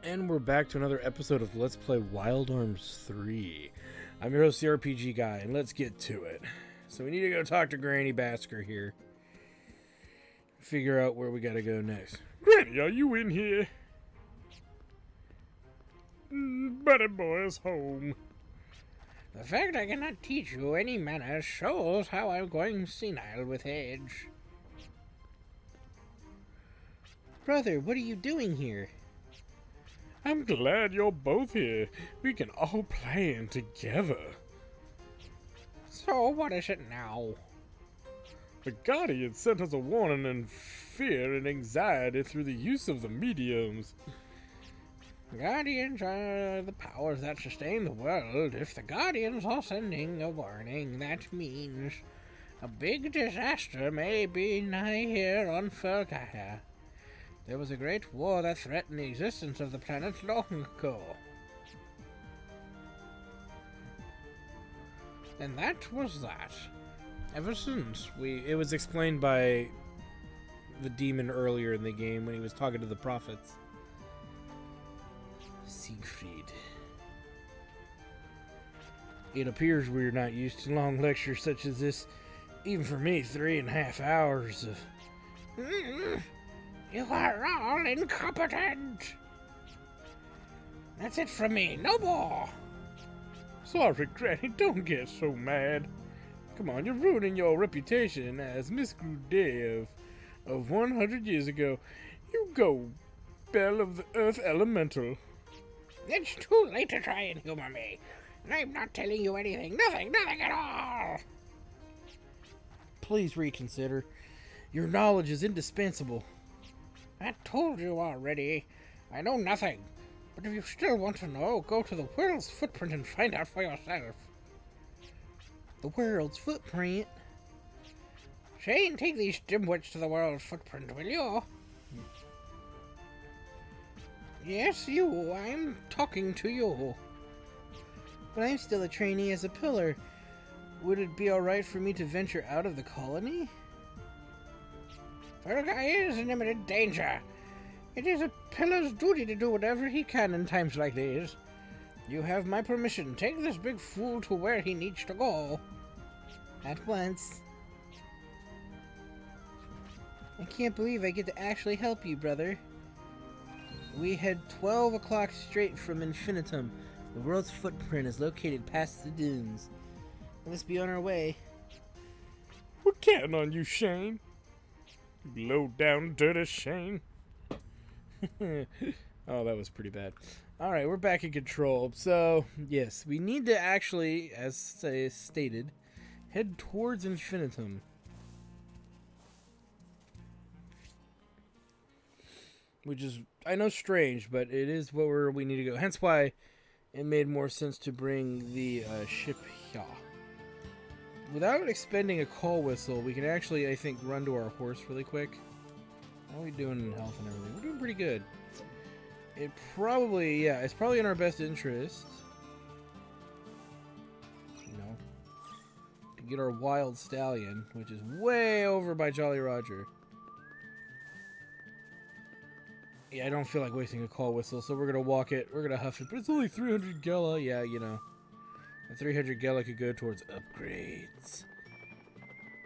And we're back to another episode of Let's Play Wild Arms 3. I'm your host, the RPG Guy, and let's get to it. So we need to go talk to Granny Basker here. Figure out where we gotta go next. Granny, are you in here? Buddy boy is home. The fact I cannot teach you any manners shows how I'm going senile with age. Brother, what are you doing here? I'm glad you're both here. We can all plan together. So what is it now? The Guardian sent us a warning and fear and anxiety through the use of the mediums. Guardians are the powers that sustain the world. If the Guardians are sending a warning, that means a big disaster may be nigh here on Filgaia. There was a great war that threatened the existence of the planet long ago. And that was that. Ever since it was explained by the demon earlier in the game when he was talking to the prophets. Siegfried. It appears we're not used to long lectures such as this. Even for me, 3.5 hours of... You are all incompetent! That's it from me, no more! Sorry, Granny, don't get so mad. Come on, you're ruining your reputation as Miss Grudev of 100 years ago. You go, Belle of the Earth Elemental. It's too late to try and humor me. I'm not telling you anything. Nothing at all! Please reconsider. Your knowledge is indispensable. I told you already. I know nothing. But if you still want to know, go to the world's footprint and find out for yourself. The world's footprint? Shane, take these dimwits to the world's footprint, will you? Yes, you. I'm talking to you. But I'm still a trainee as a pillar. Would it be alright for me to venture out of the colony? Filgaia is in imminent danger. It is a pillar's duty to do whatever he can in times like these. You have my permission. Take this big fool to where he needs to go. At once. I can't believe I get to actually help you, brother. We head 12 o'clock straight from Infinitum. The world's footprint is located past the dunes. Let us be on our way. We're counting on you, Shane. Low down, dirty Shane. Oh, that was pretty bad. Alright, we're back in control. So, yes, we need to actually, as stated, head towards Infinitum. Which is, I know, strange, but it is where we need to go. Hence why it made more sense to bring the ship here. Without expending a call whistle, we can actually, I think, run to our horse really quick. How are we doing in health and everything? We're doing pretty good. It's probably in our best interest, you know, to get our wild stallion, which is way over by Jolly Roger. Yeah, I don't feel like wasting a call whistle, so we're gonna walk it, we're gonna huff it, but it's only 300 Gela, yeah, you know. The 300 Gela could go towards upgrades.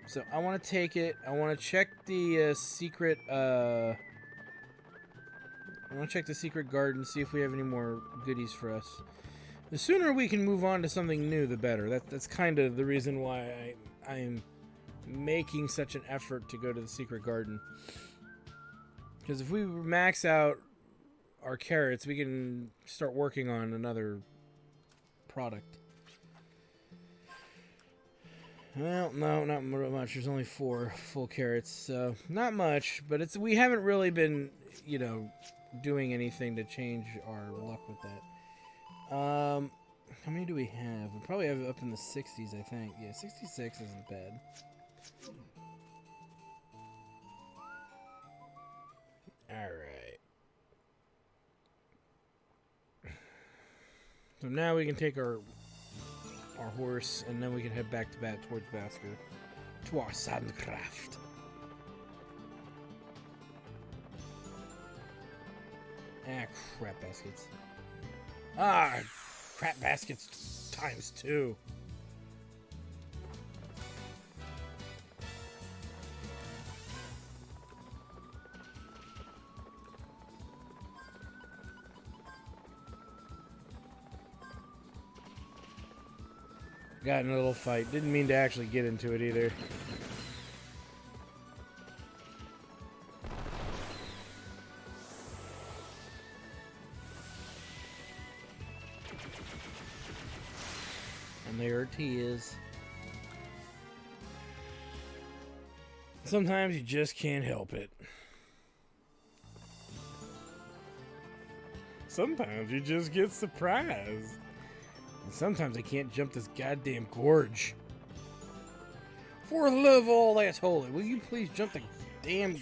So I want to take it. I want to check the secret. I want to check the secret garden, see if we have any more goodies for us. The sooner we can move on to something new, the better. That's kind of the reason why I'm making such an effort to go to the secret garden. Because if we max out our carrots, we can start working on another product. Well, no, not much. There's only 4 full carrots, so not much. But we haven't really been, you know, doing anything to change our luck with that. How many do we have? We probably have it up in the 60s, I think. Yeah, 66 isn't bad. Alright. So now we can take our horse, and then we can head back towards Basker. To our sandcraft. Ah, crap baskets. Ah, crap baskets times 2. Got in a little fight. Didn't mean to actually get into it either. And there it is. Sometimes you just can't help it. Sometimes you just get surprised. And sometimes I can't jump this goddamn gorge. For the love of all that's holy, will you please jump the damn...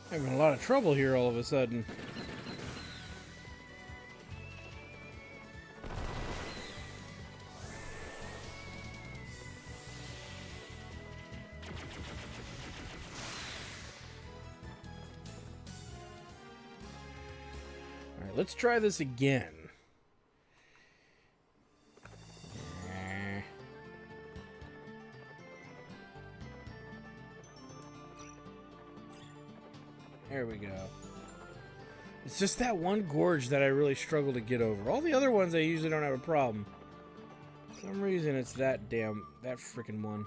Having a lot of trouble here all of a sudden. Alright, let's try this again. There we go. It's just that one gorge that I really struggle to get over. All the other ones I usually don't have a problem. For some reason it's that freaking one.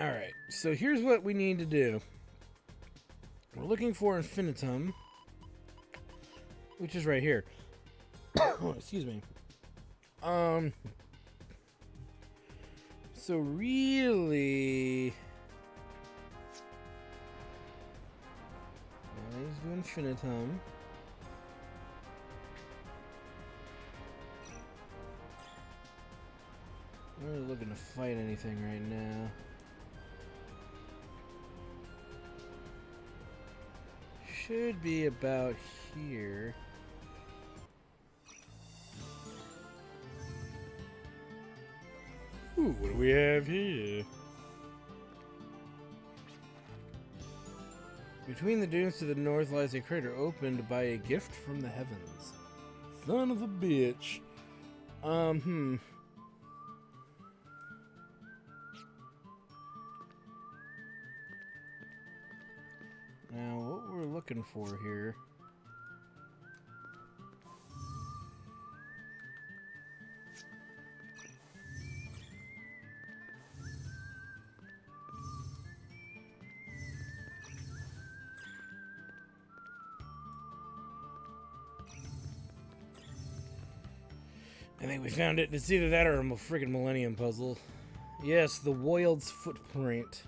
Alright, so here's what we need to do. We're looking for infinitum, which is right here. Oh, excuse me. So really... Let's do infinitum. I'm not really looking to fight anything right now. Should be about here. Ooh, what do we have here? Between the dunes to the north lies a crater opened by a gift from the heavens. Son of a bitch. Now, what we're looking for here... I think we found it. It's either that or a freaking Millennium Puzzle. Yes, the Woild's Footprint.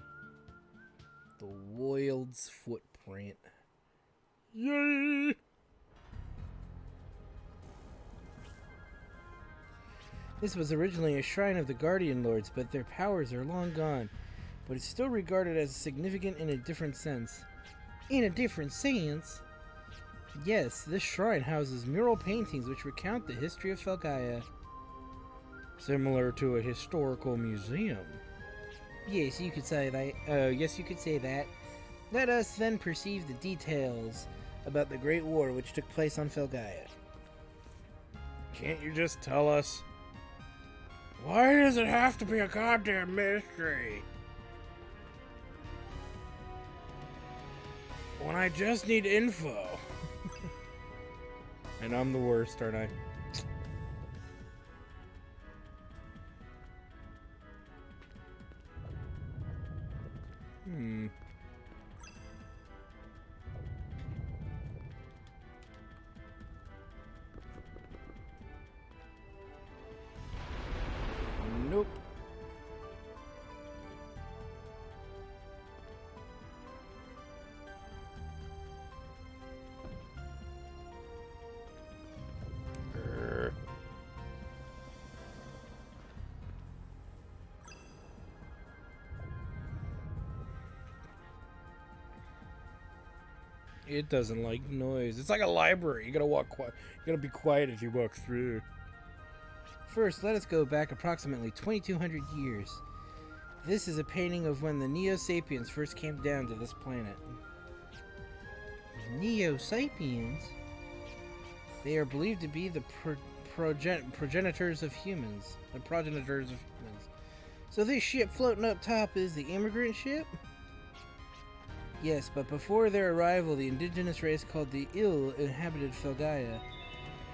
The Woild's Footprint. Yay! This was originally a shrine of the Guardian Lords, but their powers are long gone. But it's still regarded as significant in a different sense. In a different sense? Yes, this shrine houses mural paintings which recount the history of Filgaia. Similar to a historical museum. Yes, you could say that. Yes, you could say that. Let us then perceive the details about the Great War which took place on Filgaia. Can't you just tell us? Why does it have to be a goddamn mystery? When I just need info. And I'm the worst, aren't I? Nope. Grr. It doesn't like noise. It's like a library. You gotta walk quiet. You gotta be quiet as you walk through. First, let us go back approximately 2,200 years. This is a painting of when the Neo-Sapiens first came down to this planet. Neo-Sapiens? They are believed to be the progenitors of humans. The progenitors of humans. So this ship floating up top is the immigrant ship? Yes, but before their arrival, the indigenous race called the Ill inhabited Filgaia.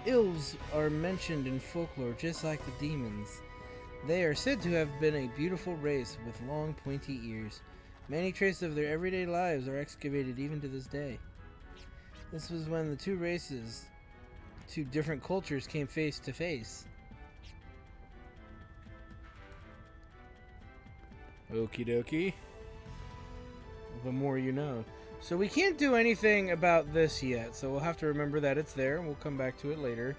Ills are mentioned in folklore just like the demons. They are said to have been a beautiful race with long, pointy ears. Many traces of their everyday lives are excavated even to this day. This was when the two races, two different cultures, came face to face. Okie dokie. The more you know. So we can't do anything about this yet, so we'll have to remember that it's there, and we'll come back to it later.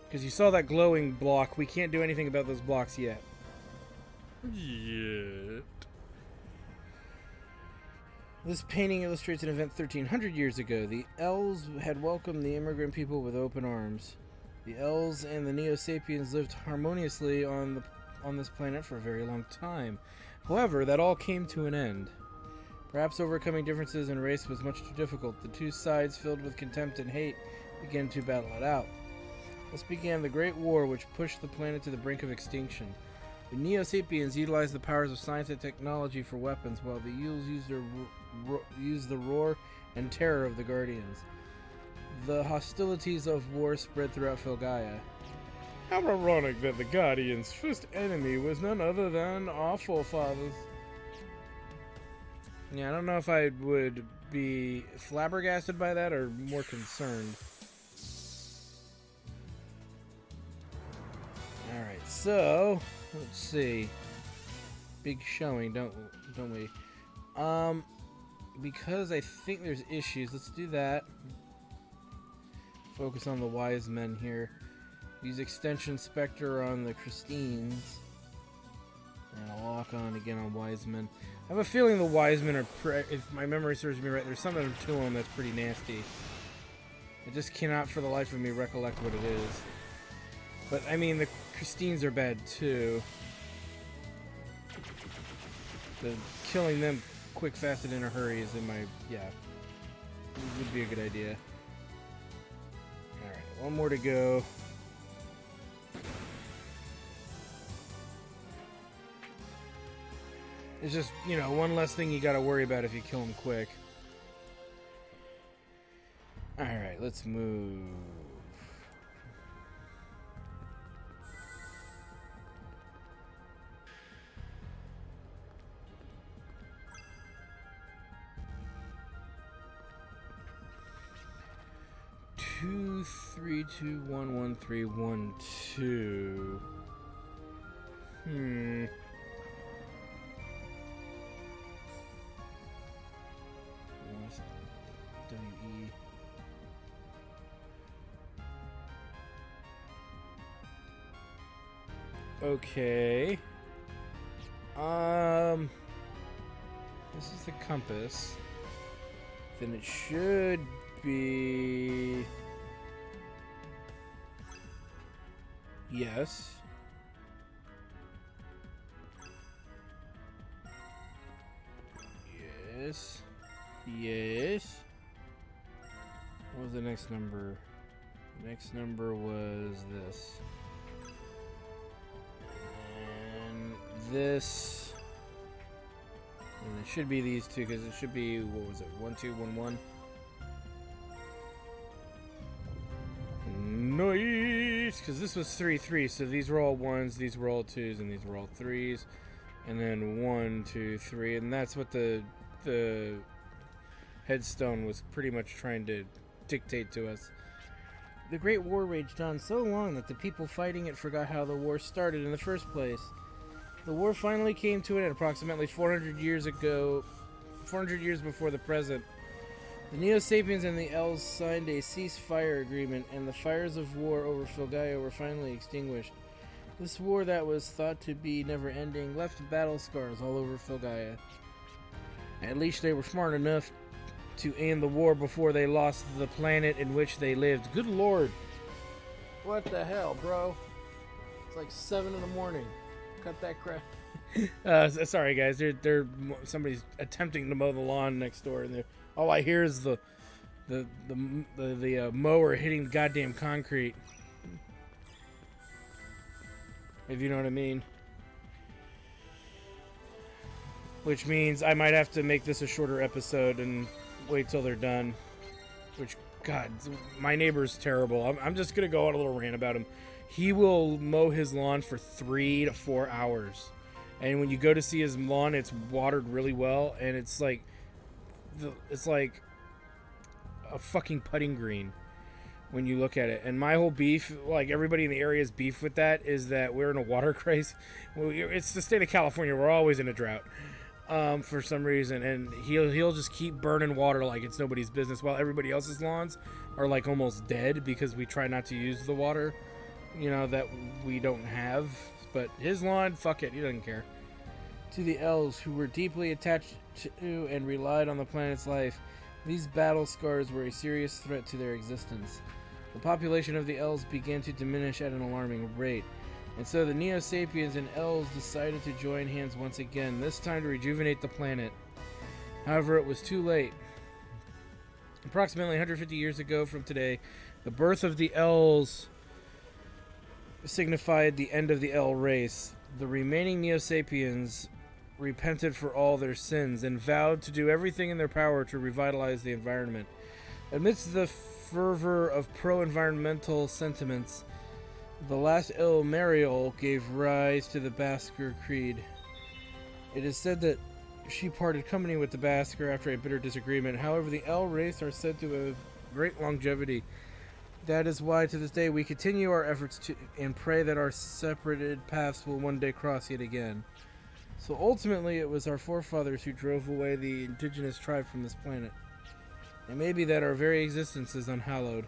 Because you saw that glowing block, we can't do anything about those blocks yet. Yet. This painting illustrates an event 1,300 years ago. The Elves had welcomed the immigrant people with open arms. The Elves and the Neo-Sapiens lived harmoniously on this planet for a very long time. However, that all came to an end. Perhaps overcoming differences in race was much too difficult. The two sides, filled with contempt and hate, began to battle it out. Thus began the Great War, which pushed the planet to the brink of extinction. The Neo-Sapiens utilized the powers of science and technology for weapons, while the Yules used the roar and terror of the Guardians. The hostilities of war spread throughout Filgaia. How ironic that the Guardians' first enemy was none other than our forefathers. Yeah, I don't know if I would be flabbergasted by that or more concerned. Alright, so let's see. Big showing, don't we? Because I think there's issues, let's do that. Focus on the wise men here. Use Extension Spectre on the Christines. And I'll lock on again on wise men. I have a feeling the wise men are, if my memory serves me right, there's something to them that's pretty nasty. I just cannot for the life of me recollect what it is. But, I mean, the Christines are bad, too. The killing them quick, fast, and in a hurry is in my... yeah. It would be a good idea. Alright, one more to go. It's just, you know, one less thing you gotta worry about if you kill them quick. Alright, let's move. Two, 3, 2, 1, 1, 3, 1, 2. W-E. Okay. This is the compass. Then it should be... yes. Yes. Yes. What was the next number? Next number was this. And this. And it should be these two because it should be, what was it? 1, 2, 1, 1. Nice! Because this was 3, 3. So these were all 1s, these were all 2s, and these were all 3s. And then 1, 2, 3. And that's what the headstone was pretty much trying to dictate to us. The Great War raged on so long that the people fighting it forgot how the war started in the first place. The war finally came to an end approximately 400 years ago, 400 years before the present. The Neo-Sapiens and the Elves signed a ceasefire agreement, and the fires of war over Filgaia were finally extinguished. This war that was thought to be never-ending left battle scars all over Filgaia. At least they were smart enough to end the war before they lost the planet in which they lived. Good lord. What the hell, bro? It's like 7 in the morning. Cut that crap. Sorry guys, somebody's attempting to mow the lawn next door, and all I hear is the mower hitting the goddamn concrete. If you know what I mean. Which means I might have to make this a shorter episode and wait till they're done. Which, God, my neighbor's terrible. I'm just gonna go on a little rant about him. He will mow his lawn for 3 to 4 hours. And when you go to see his lawn, it's watered really well, and it's like a fucking putting green when you look at it. And my whole beef, like everybody in the area's beef with that, is that we're in a water crisis. Well, it's the state of California. We're always in a drought for some reason, and he'll just keep burning water like it's nobody's business, while everybody else's lawns are like almost dead because we try not to use the water, that we don't have. But his lawn, fuck it, he doesn't care. To the elves, who were deeply attached to and relied on the planet's life, these battle scars were a serious threat to their existence. The population of the elves began to diminish at an alarming rate, and so the Neo-Sapiens and elves decided to join hands once again, this time to rejuvenate the planet. However, it was too late. Approximately 150 years ago from today, the birth of the elves signified the end of the El race. The remaining Neo-Sapiens repented for all their sins and vowed to do everything in their power to revitalize the environment. Amidst the fervor of pro-environmental sentiments, the last El Mariel gave rise to the Basker Creed. It is said that she parted company with the Basker after a bitter disagreement. However, the El race are said to have great longevity. That is why, to this day, we continue our efforts and pray that our separated paths will one day cross yet again. So ultimately, it was our forefathers who drove away the indigenous tribe from this planet. It may be that our very existence is unhallowed.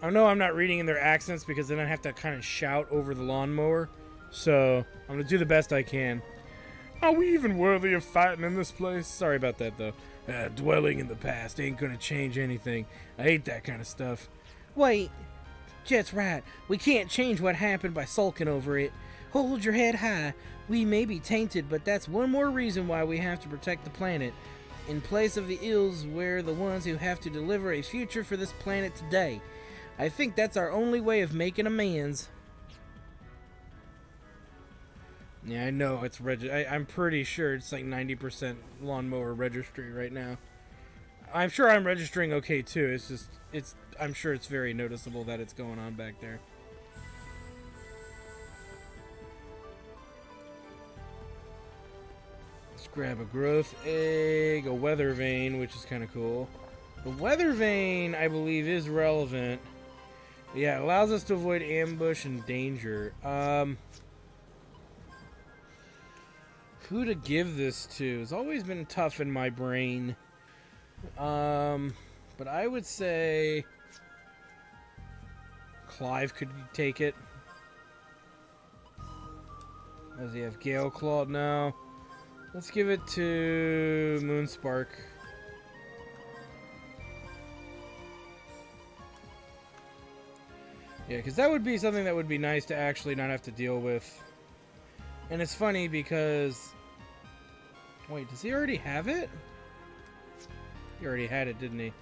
I know I'm not reading in their accents because then I have to kind of shout over the lawnmower. So I'm going to do the best I can. Are we even worthy of fighting in this place? Sorry about that, though. Dwelling in the past ain't gonna change anything. I hate that kind of stuff. Wait, Jet's right. We can't change what happened by sulking over it. Hold your head high. We may be tainted, but that's one more reason why we have to protect the planet. In place of the ills, we're the ones who have to deliver a future for this planet today. I think that's our only way of making amends. Yeah, I know it's I'm pretty sure it's like 90% lawnmower registry right now. I'm sure I'm registering okay too. I'm sure it's very noticeable that it's going on back there. Let's grab a growth egg, a weather vane, which is kind of cool. The weather vane, I believe, is relevant. Yeah, it allows us to avoid ambush and danger. Who to give this to? It's always been tough in my brain. But I would say Clive could take it. Does he have Gale Claw? No. Let's give it to Moonspark. Yeah, because that would be something that would be nice to actually not have to deal with. And it's funny because... Wait, does he already have it? He already had it, didn't he?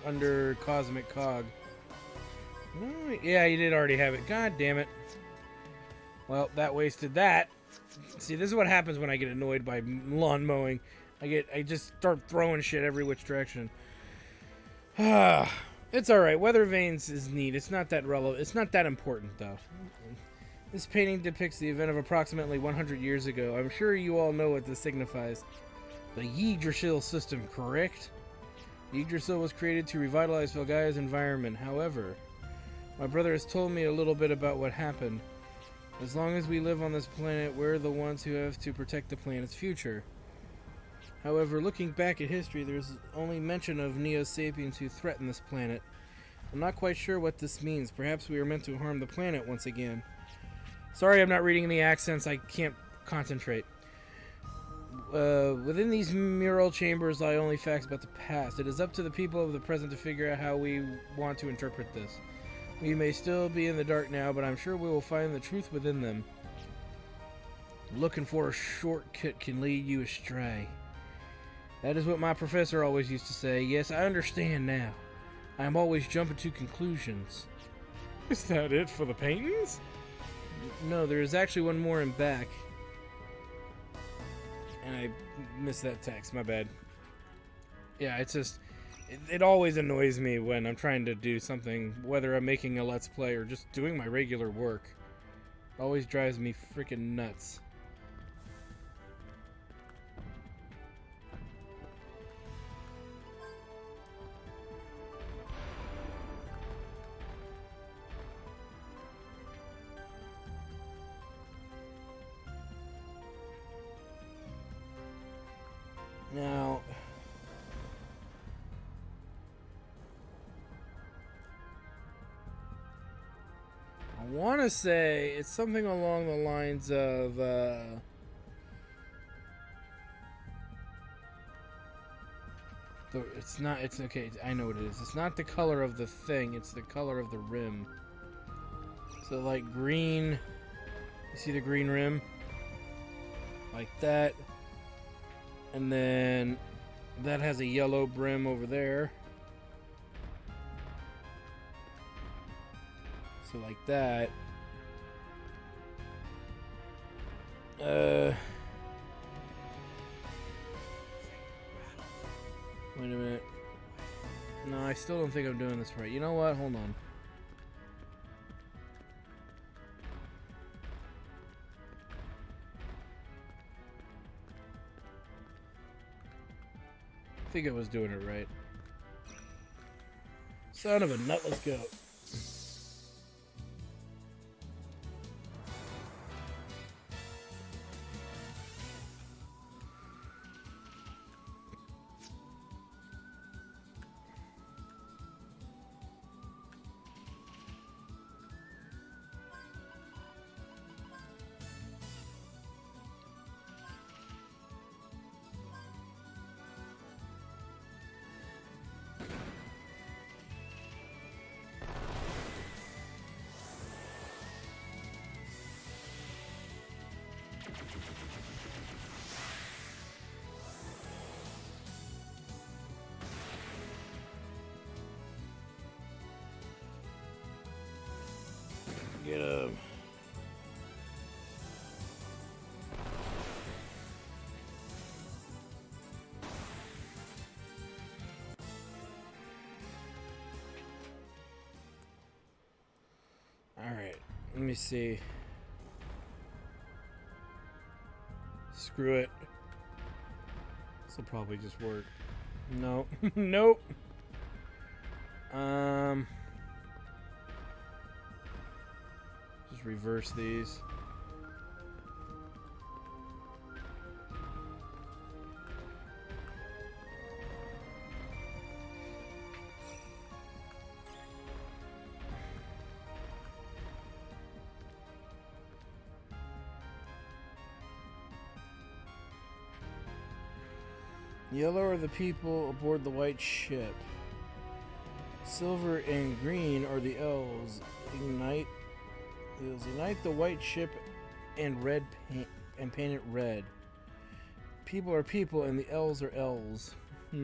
Under Cosmic Cog. Yeah, he did already have it. God damn it. Well, that wasted that. See, this is what happens when I get annoyed by lawn mowing. I just start throwing shit every which direction. It's alright. Weather Vanes is neat. It's not that relevant. It's not that important, though. This painting depicts the event of approximately 100 years ago. I'm sure you all know what this signifies. The Yggdrasil system, correct? Yggdrasil was created to revitalize Filgaia's environment. However, my brother has told me a little bit about what happened. As long as we live on this planet, we're the ones who have to protect the planet's future. However, looking back at history, there's only mention of Neo-Sapiens who threaten this planet. I'm not quite sure what this means. Perhaps we are meant to harm the planet once again. Sorry I'm not reading the accents. I can't concentrate. Within these mural chambers lie only facts about the past. It is up to the people of the present to figure out how we want to interpret this. We may still be in the dark now, but I'm sure we will find the truth within them. Looking for a shortcut can lead you astray. That is what my professor always used to say. Yes, I understand now. I am always jumping to conclusions. Is that it for the paintings? No, there is actually one more in back. And I missed that text, my bad. Yeah, it's just... It always annoys me when I'm trying to do something, whether I'm making a Let's Play or just doing my regular work. It always drives me freaking nuts. Now, I want to say it's something along the lines of, it's not, it's okay, I know what it is. It's not the color of the thing, it's the color of the rim. So like green, you see the green rim? Like that. And then that has a yellow brim over there. So like that. Wait a minute. No, I still don't think I'm doing this right. You know what? Hold on. I think I was doing it right. Son of a nut, let's go. Get him. Alright, let me see. Screw it. This will probably just work. No. Nope. Just reverse these. Yellow are the people aboard the white ship. Silver and green are the elves. Ignite the white ship and paint it red. People are people and the elves are elves. Let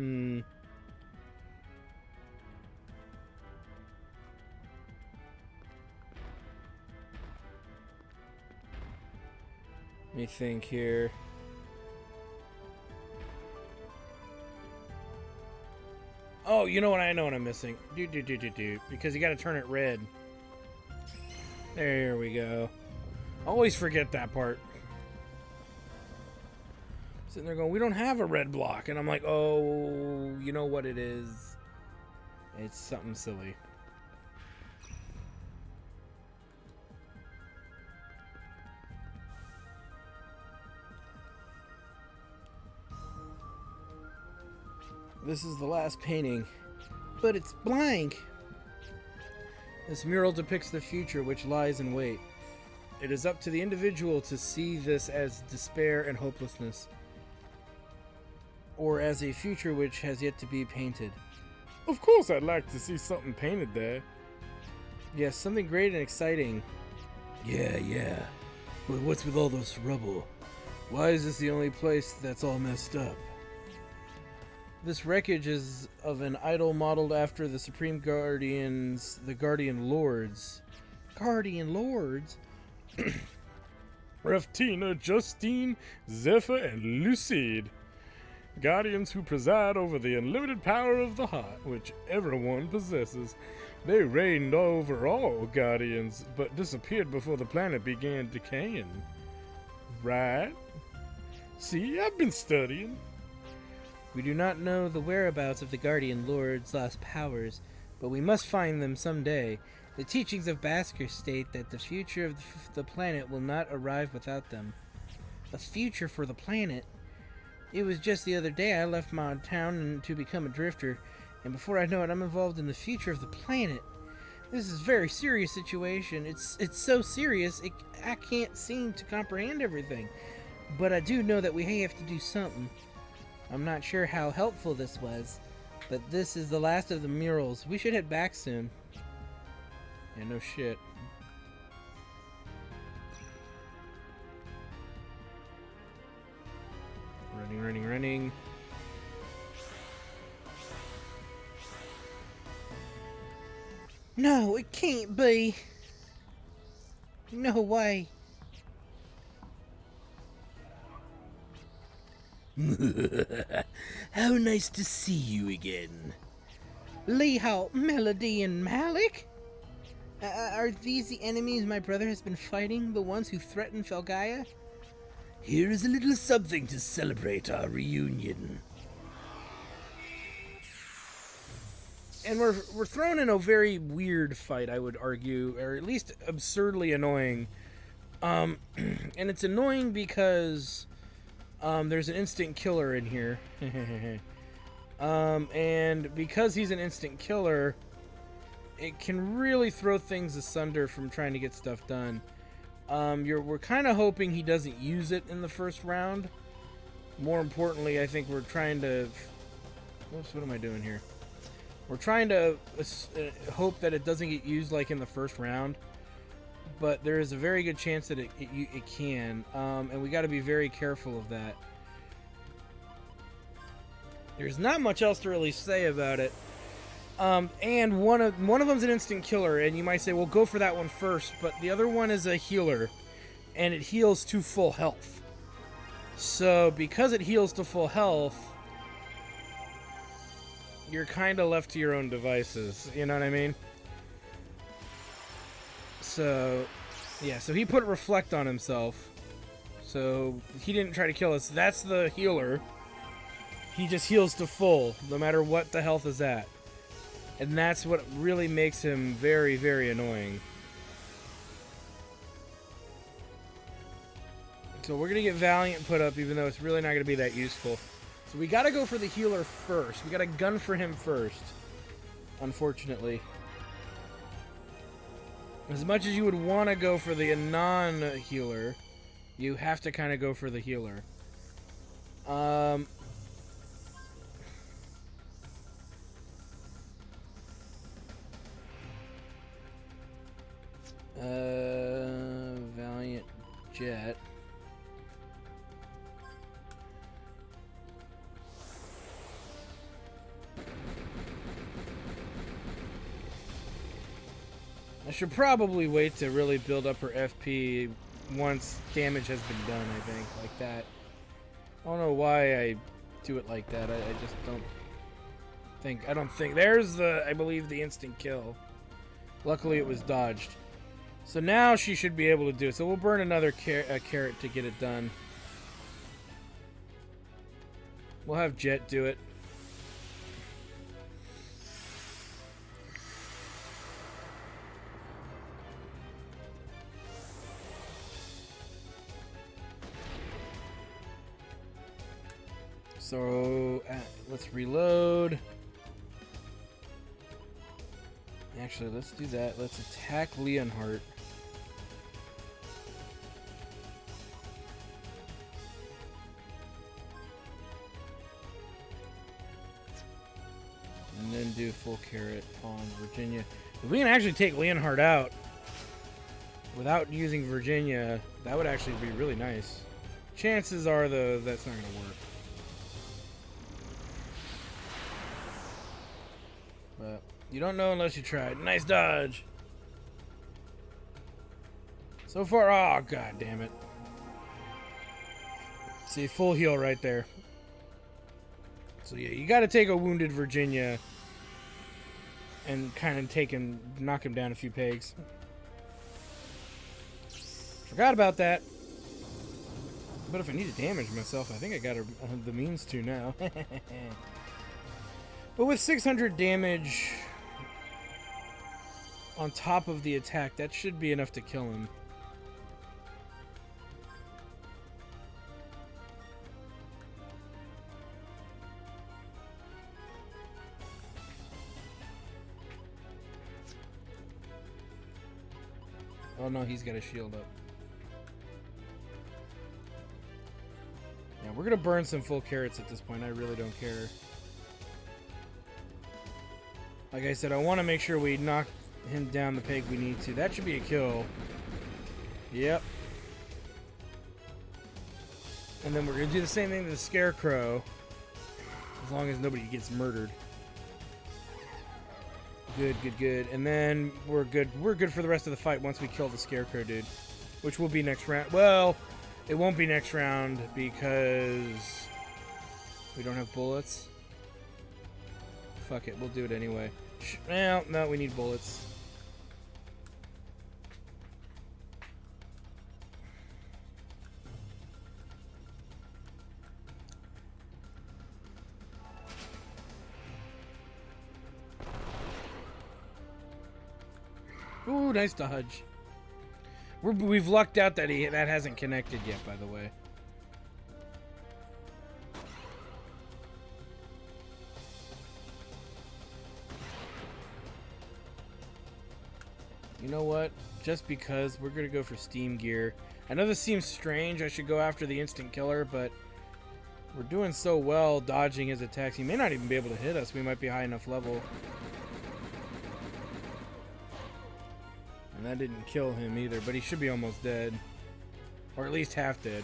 me think here. Oh, you know what? I know what I'm missing. Because you got to turn it red. There we go. Always forget that part. Sitting there going, we don't have a red block. And I'm like, oh, you know what it is? It's something silly. This is the last painting, but it's blank. This mural depicts the future which lies in wait. It is up to the individual to see this as despair and hopelessness. or as a future which has yet to be painted. Of course I'd like to see something painted there. Yes, something great and exciting. Yeah. But what's with all this rubble? Why is this the only place that's all messed up? This wreckage is of an idol modeled after the Supreme Guardians, the Guardian Lords. Guardian Lords? Raftina, Justine, Zephyr, and Lucide. Guardians who preside over the unlimited power of the heart, which everyone possesses. They reigned over all Guardians, but disappeared before the planet began decaying. Right? See, I've been studying. We do not know the whereabouts of the Guardian Lord's lost powers, but we must find them someday. The teachings of Basker state that the future of the planet will not arrive without them. A future for the planet? It was just the other day I left my town to become a drifter, and before I know it, I'm involved in the future of the planet. This is a very serious situation. It's so serious, I can't seem to comprehend everything. But I do know that we have to do something. I'm not sure how helpful this was, but this is the last of the murals. We should head back soon. Yeah, no shit. Running. No, it can't be. No way. How nice to see you again. Leehalt, Melody, and Malik? Are these the enemies my brother has been fighting? The ones who threatened Filgaia? Here is a little something to celebrate our reunion. And we're thrown in a very weird fight, I would argue, or at least absurdly annoying. And it's annoying because there's an instant killer in here. And because he's an instant killer, it can really throw things asunder from trying to get stuff done. We're kind of hoping he doesn't use it in the first round. More importantly, I think we're trying to... Oops, what am I doing here? We're trying to hope that it doesn't get used like in the first round. But there is a very good chance that it can. And we got to be very careful of that. There's not much else to really say about it. And one of them's an instant killer, and you might say, well, go for that one first, but the other one is a healer, and it heals to full health. So, because it heals to full health, you're kind of left to your own devices, you know what I mean? So, yeah, so he put Reflect on himself, so he didn't try to kill us. That's the healer. He just heals to full, no matter what the health is at. And that's what really makes him very, very annoying. So we're going to get Valiant put up, even though it's really not going to be that useful. So we got to go for the healer first. We got to gun for him first, unfortunately. As much as you would want to go for the non-healer, you have to kind of go for the healer. Valiant Jet. I should probably wait to really build up her FP once damage has been done, I think, like that. I don't know why I do it like that. I just don't think. There's I believe, the instant kill. Luckily, it was dodged. So now she should be able to do it. So we'll burn another carrot to get it done. We'll have Jet do it. So let's reload. Actually, let's do that. Let's attack Leonhardt. then do full carrot on Virginia. If we can actually take Leonhard out without using Virginia, that would actually be really nice. Chances are, though, that's not going to work. But you don't know unless you try. Nice dodge. So far, oh, god damn it. See, full heal right there. So yeah, you got to take a wounded Virginia and kind of knock him down a few pegs. Forgot about that. But if I need to damage myself, I think I got the means to now. But with 600 damage on top of the attack, that should be enough to kill him. Oh no, he's got a shield up. Yeah, we're gonna burn some full carrots at this point. I really don't care. Like I said, I want to make sure we knock him down the peg we need to. That should be a kill. Yep. And then we're gonna do the same thing to the Scarecrow. As long as nobody gets murdered. Good, good, good. And then we're good. We're good for the rest of the fight once we kill the Scarecrow dude. Which will be next round. Well, it won't be next round because we don't have bullets. Fuck it, we'll do it anyway. Well, no, we need bullets. Ooh, nice dodge. We've lucked out that that hasn't connected yet, by the way. You know what? Just because we're gonna go for Steam Gear. I know this seems strange. I should go after the instant killer, but we're doing so well dodging his attacks. He may not even be able to hit us. We might be high enough level. And that didn't kill him either, but he should be almost dead. Or at least half dead.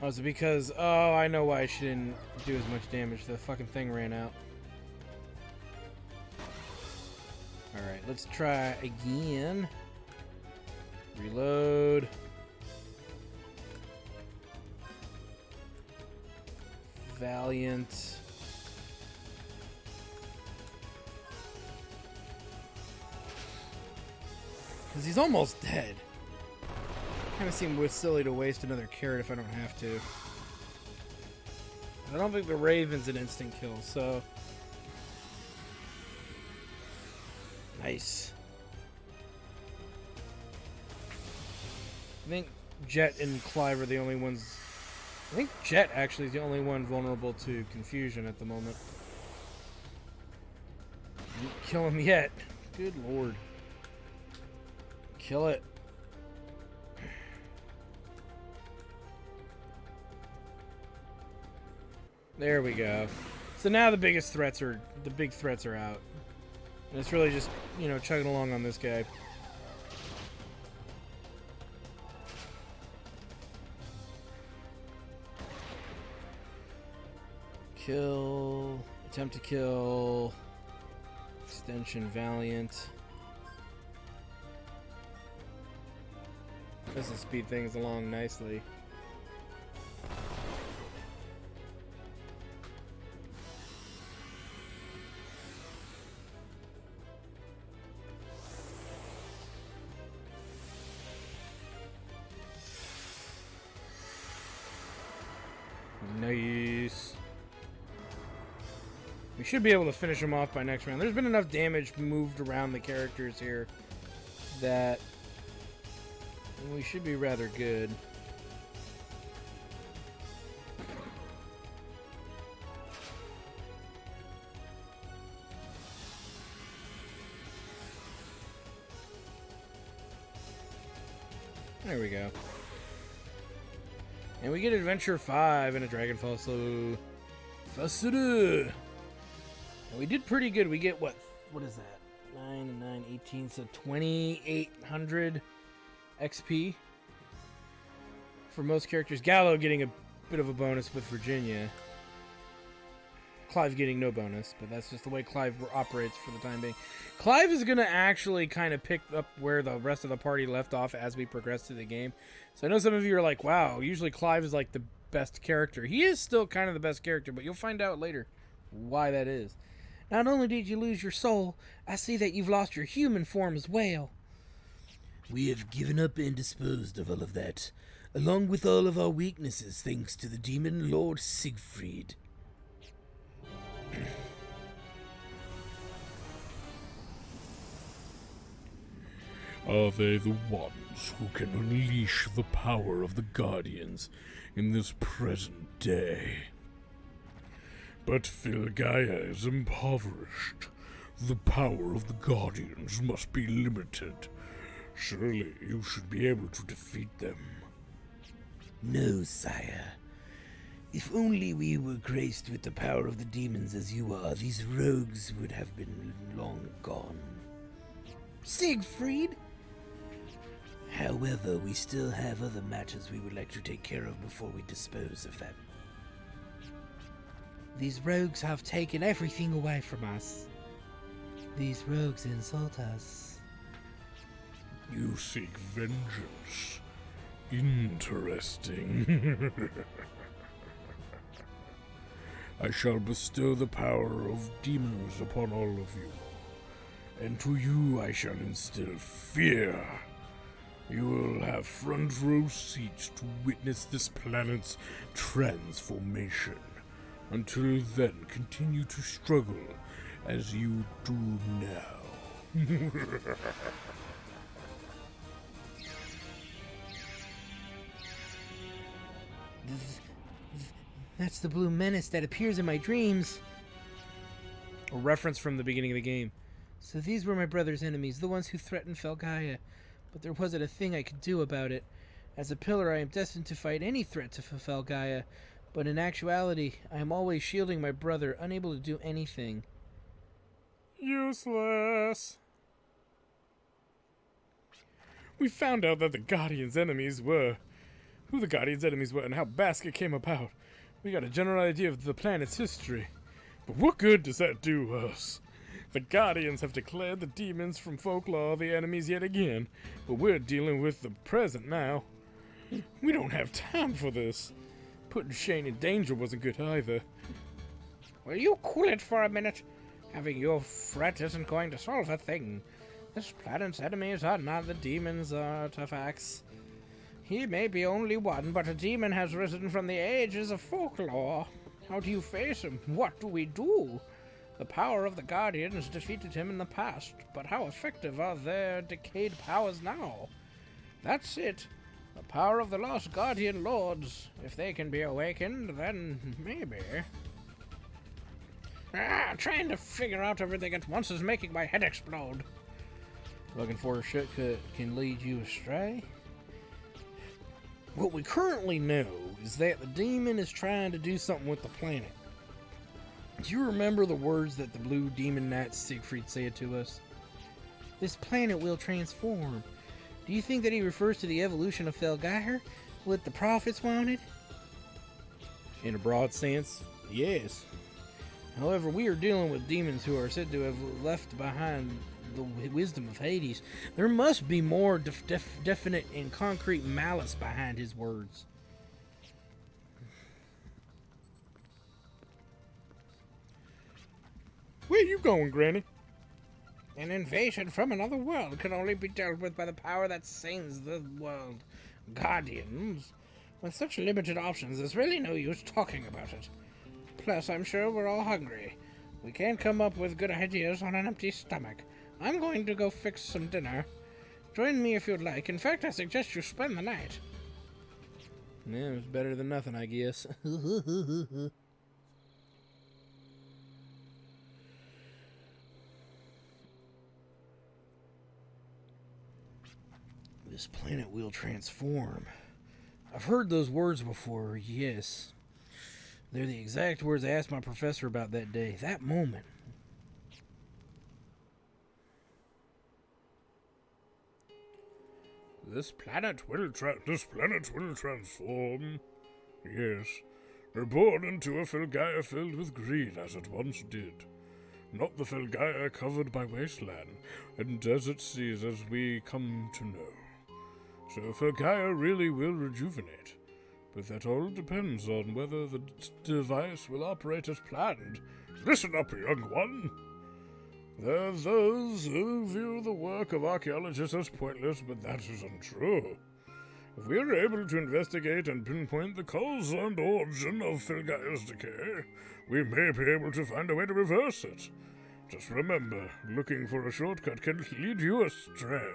Oh, is it because... Oh, I know why I shouldn't do as much damage. The fucking thing ran out. Alright, let's try again. Reload. Valiant. Because he's almost dead. Kind of seems silly to waste another carrot if I don't have to. I don't think the Raven's an instant kill, so... Nice. I think Jet and Clive are the only ones... I think Jet actually is the only one vulnerable to confusion at the moment. Didn't kill him yet. Good lord. Kill it. There we go. So now the big threats are out. And it's really just, you know, chugging along on this guy. Kill. Attempt to kill. Extension Valiant. This will speed things along nicely. Nice. We should be able to finish him off by next round. There's been enough damage moved around the characters here that we should be rather good. There we go. And we get Adventure 5 and a Dragonfall, so Fassada! We did pretty good. We get what is that? 9 and 9, 18, so 2,800 XP for most characters. Gallo getting a bit of a bonus with Virginia. Clive getting no bonus, but that's just the way Clive operates for the time being. Clive is going to actually kind of pick up where the rest of the party left off as we progress through the game. So I know some of you are like, wow, usually Clive is like the best character. He is still kind of the best character, but you'll find out later why that is. Not only did you lose your soul, I see that you've lost your human form as well. We have given up and disposed of all of that, along with all of our weaknesses, thanks to the demon Lord Siegfried. Are they the ones who can unleash the power of the Guardians in this present day? But Filgaia is impoverished. The power of the Guardians must be limited. Surely you should be able to defeat them. No, sire. If only we were graced with the power of the demons as you are, these rogues would have been long gone. Siegfried? However, we still have other matters we would like to take care of before we dispose of them. These rogues have taken everything away from us. These rogues insult us. You seek vengeance. Interesting. I shall bestow the power of demons upon all of you, and to you I shall instill fear. You will have front row seats to witness this planet's transformation. Until then, continue to struggle as you do now. That's the blue menace that appears in my dreams. A reference from the beginning of the game. So these were my brother's enemies, the ones who threatened Filgaia. But there wasn't a thing I could do about it. As a pillar, I am destined to fight any threat to Filgaia. But in actuality, I am always shielding my brother, unable to do anything. Useless. We found out that the Guardian's enemies were... who the Guardian's enemies were and how Basket came about. We got a general idea of the planet's history. But what good does that do us? The Guardians have declared the demons from folklore the enemies yet again, but we're dealing with the present now. We don't have time for this. Putting Shane in danger wasn't good either. Will you cool it for a minute? Having your fret isn't going to solve a thing. This planet's enemies are not the demons' artifacts. He may be only one, but a demon has risen from the ages of folklore. How do you face him? What do we do? The power of the Guardians defeated him in the past, but how effective are their decayed powers now? That's it. The power of the lost Guardian Lords. If they can be awakened, then maybe. Trying to figure out everything at once is making my head explode. Looking for a shortcut can lead you astray? What we currently know is that the demon is trying to do something with the planet. Do you remember the words that the blue demon knight Siegfried said to us? This planet will transform. Do you think that he refers to the evolution of Filgaia? What the prophets wanted? In a broad sense, yes. However, we are dealing with demons who are said to have left behind the wisdom of Hades. There must be more definite and concrete malice behind his words. Where you going, Granny? An invasion from another world can only be dealt with by the power that sanes the world. Guardians. With such limited options, there's really no use talking about it. Plus, I'm sure we're all hungry. We can't come up with good ideas on an empty stomach. I'm going to go fix some dinner. Join me if you'd like. In fact, I suggest you spend the night. Yeah, it's better than nothing, I guess. This planet will transform. I've heard those words before, yes. They're the exact words I asked my professor about that day, that moment. This planet will transform. Yes, reborn into a Filgaia filled with green as it once did. Not the Filgaia covered by wasteland and desert seas as we come to know. So Filgaia really will rejuvenate, but that all depends on whether the device will operate as planned. Listen up, young one. There are those who view the work of archaeologists as pointless, but that is untrue. If we are able to investigate and pinpoint the cause and origin of Filgaia's decay, we may be able to find a way to reverse it. Just remember, looking for a shortcut can lead you astray.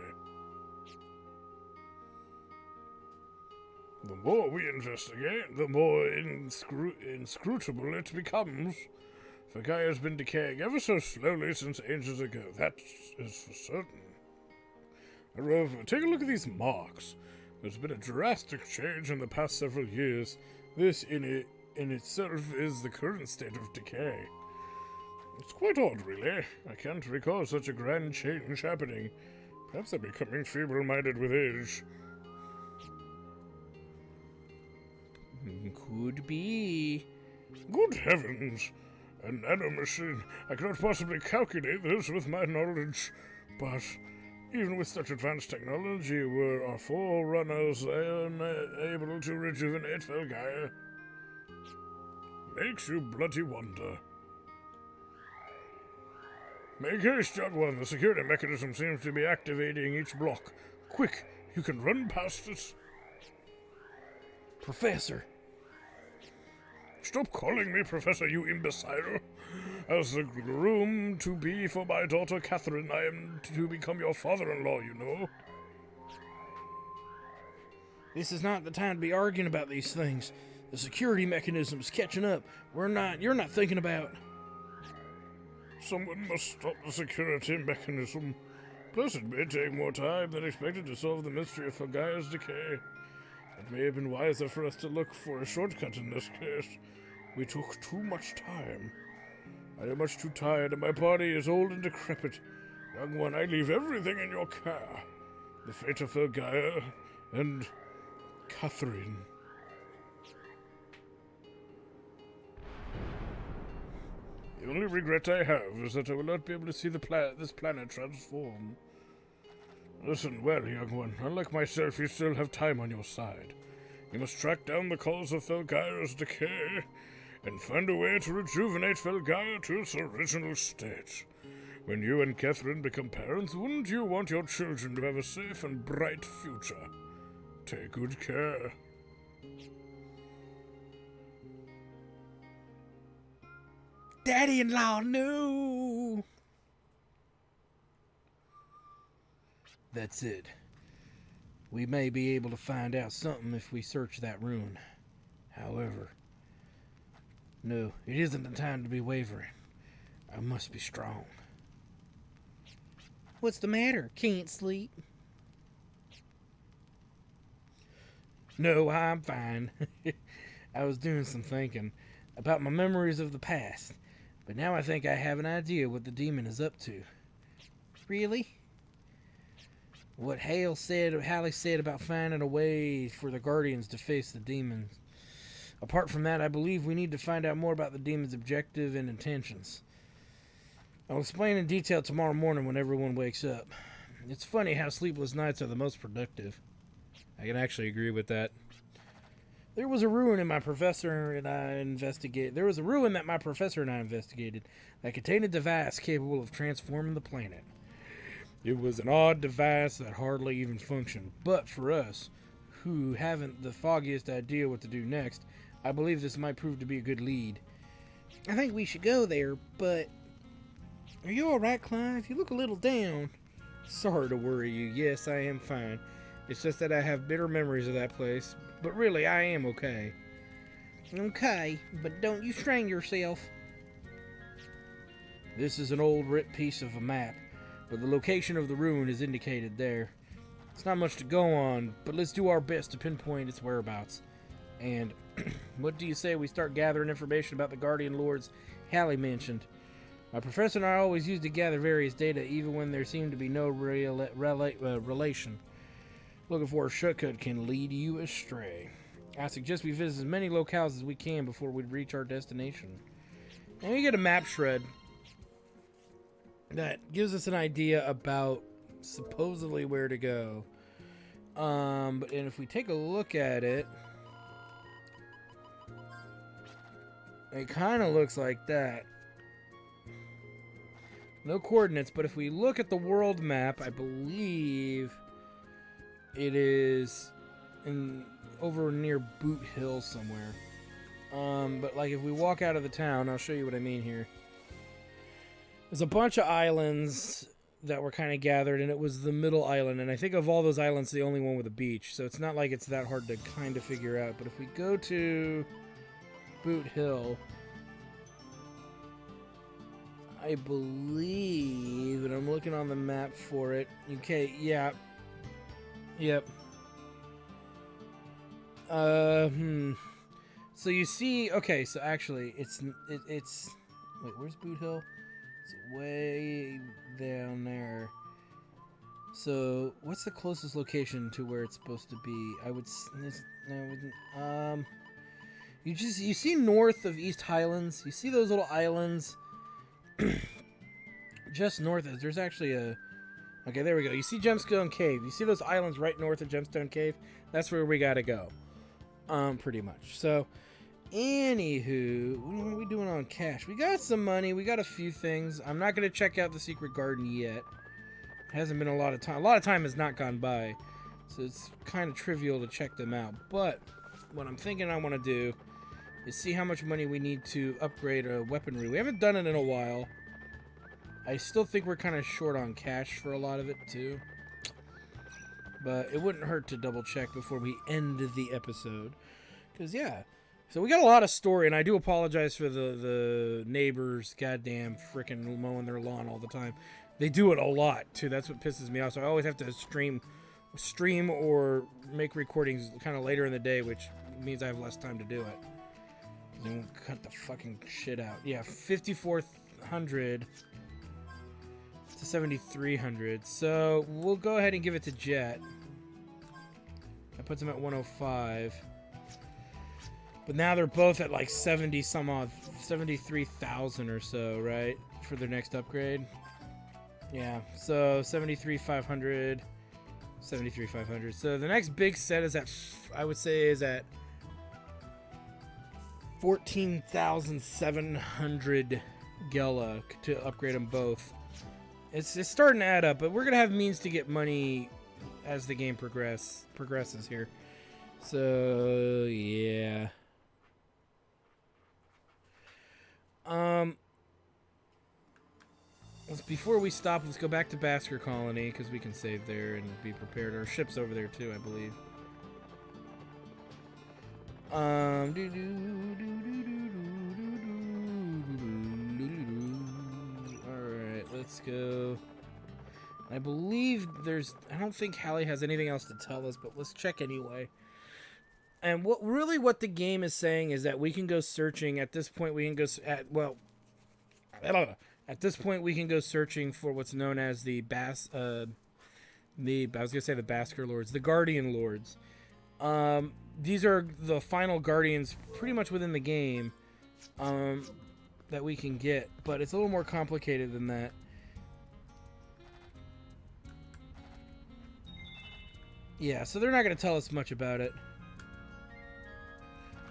The more we investigate, the more inscrutable it becomes. Filgaia has been decaying ever so slowly since ages ago, that is for certain. However, take a look at these marks. There's been a drastic change in the past several years. This in itself is the current state of decay. It's quite odd, really. I can't recall such a grand change happening. Perhaps they're becoming feeble-minded with age. Could be. Good heavens! A nanomachine. I cannot possibly calculate this with my knowledge. But even with such advanced technology, were our forerunners able to rejuvenate Filgaia? Makes you bloody wonder. Make haste, young one. The security mechanism seems to be activating each block. Quick, you can run past it. Professor. Stop calling me Professor, you imbecile. As the groom-to-be for my daughter Catherine, I am to become your father-in-law, you know. This is not the time to be arguing about these things. The security mechanism's catching up. You're not thinking about... Someone must stop the security mechanism. Plus, it may take more time than expected to solve the mystery of Filgaia's decay. It may have been wiser for us to look for a shortcut in this case. We took too much time. I am much too tired, and my body is old and decrepit. Young one, I leave everything in your care. The fate of Filgaia and Catherine. The only regret I have is that I will not be able to see this planet transform. Listen well, young one. Unlike myself, you still have time on your side. You must track down the cause of Filgaia's decay and find a way to rejuvenate Filgaia to its original state. When you and Catherine become parents, wouldn't you want your children to have a safe and bright future? Take good care. Daddy-in-law, no! That's it. We may be able to find out something if we search that ruin. However, no, it isn't the time to be wavering. I must be strong. What's the matter? Can't sleep? No, I'm fine. I was doing some thinking about my memories of the past, but now I think I have an idea what the demon is up to. Really? What Haley said about finding a way for the Guardians to face the demons. Apart from that, I believe we need to find out more about the demon's objective and intentions. I'll explain in detail tomorrow morning when everyone wakes up. It's funny how sleepless nights are the most productive. I can actually agree with that. There was a ruin that my professor and I investigated that contained a device capable of transforming the planet. It was an odd device that hardly even functioned, but for us, who haven't the foggiest idea what to do next, I believe this might prove to be a good lead. I think we should go there, but... Are you alright, Clive? You look a little down. Sorry to worry you. Yes, I am fine. It's just that I have bitter memories of that place, but really, I am okay. Okay, but don't you strain yourself. This is an old ripped piece of a map, but the location of the ruin is indicated there. It's not much to go on, but let's do our best to pinpoint its whereabouts. And what do you say we start gathering information about the Guardian Lords Hallie mentioned? My professor and I always used to gather various data, even when there seemed to be no relation. Looking for a shortcut can lead you astray. I suggest we visit as many locales as we can before we reach our destination. And we get a map shred that gives us an idea about supposedly where to go. And if we take a look at it, it kind of looks like that. No coordinates, but if we look at the world map, I believe it is over near Boot Hill somewhere. But like if we walk out of the town, I'll show you what I mean here. There's a bunch of islands that were kind of gathered, and it was the middle island. And I think of all those islands, the only one with a beach. So it's not like it's that hard to kind of figure out. But if we go to Boot Hill, I believe, and I'm looking on the map for it. Okay, yeah. Yep. So you see, okay, so actually, it's wait, where's Boot Hill? It's way down there. So, what's the closest location to where it's supposed to be? I would, you see north of East Highlands, you see those little islands just north of, there's actually a, okay, there we go. You see Gemstone Cave. You see those islands right north of Gemstone Cave? That's where we gotta go. Pretty much. So, anywho, what are we doing on cash? We got some money. We got a few things. I'm not gonna check out the secret garden yet. Hasn't been a lot of time. A lot of time has not gone by, so it's kind of trivial to check them out. But what I'm thinking I want to do is see how much money we need to upgrade our weaponry. We haven't done it in a while. I still think we're kind of short on cash for a lot of it too. But it wouldn't hurt to double check before we end the episode. Because, yeah. So we got a lot of story, and I do apologize for the neighbors goddamn freaking mowing their lawn all the time. They do it a lot, too. That's what pisses me off. So I always have to stream or make recordings kind of later in the day, which means I have less time to do it. They won't cut the fucking shit out. Yeah, 5,400 to 7,300. So we'll go ahead and give it to Jet. That puts him at 105. But now they're both at like 70 some odd, 73,000 or so, right? For their next upgrade. Yeah, so 73,500, 73,500. So the next big set is at, I would say, is at 14,700 Gela to upgrade them both. It's starting to add up, but we're gonna have means to get money as the game progresses here. So yeah. Before we stop, let's go back to Basker Colony because we can save there and be prepared. Our ship's over there too, I believe. Alright, let's go. I believe I don't think Hallie has anything else to tell us, but let's check anyway. And what the game is saying is that we can go searching. At this point, we can go at this point we can go searching for what's known as the Basker Lords, the Guardian Lords. These are the final guardians pretty much within the game that we can get, but it's a little more complicated than that. Yeah, so they're not going to tell us much about it.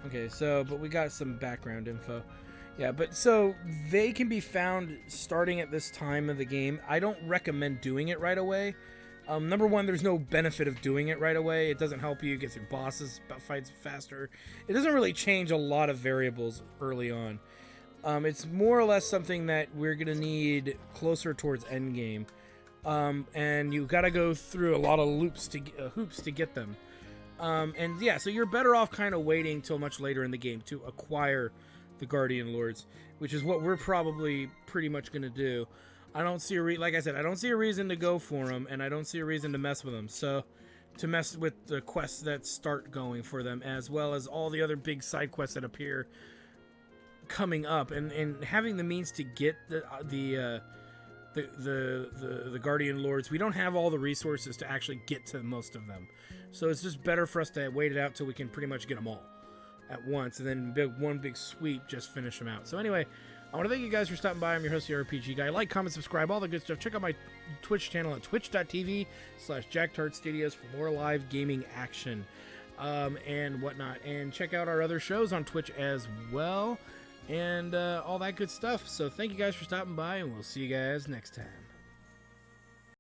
Okay, so, but we got some background info. Yeah, but so they can be found starting at this time of the game. I don't recommend doing it right away. Number one, there's no benefit of doing it right away. It doesn't help you get through bosses, fights faster. It doesn't really change a lot of variables early on. It's more or less something that we're going to need closer towards endgame. And you've got to go through a lot of hoops to get them. And yeah, so you're better off kind of waiting till much later in the game to acquire the Guardian Lords, which is what we're probably pretty much going to do. I don't see like I said, I don't see a reason to go for them, and I don't see a reason to mess with them. So to mess with the quests that start going for them, as well as all the other big side quests that appear coming up, and having the means to get the Guardian Lords. We don't have all the resources to actually get to most of them, so it's just better for us to wait it out till we can pretty much get them all at once, and then one big sweep, just finish them out. So anyway, I want to thank you guys for stopping by. I'm your host, the RPG Guy. Like, comment, subscribe, all the good stuff. Check out my Twitch channel at twitch.tv/JackTartStudios for more live gaming action and whatnot. And check out our other shows on Twitch as well, and all that good stuff. So thank you guys for stopping by, and we'll see you guys next time.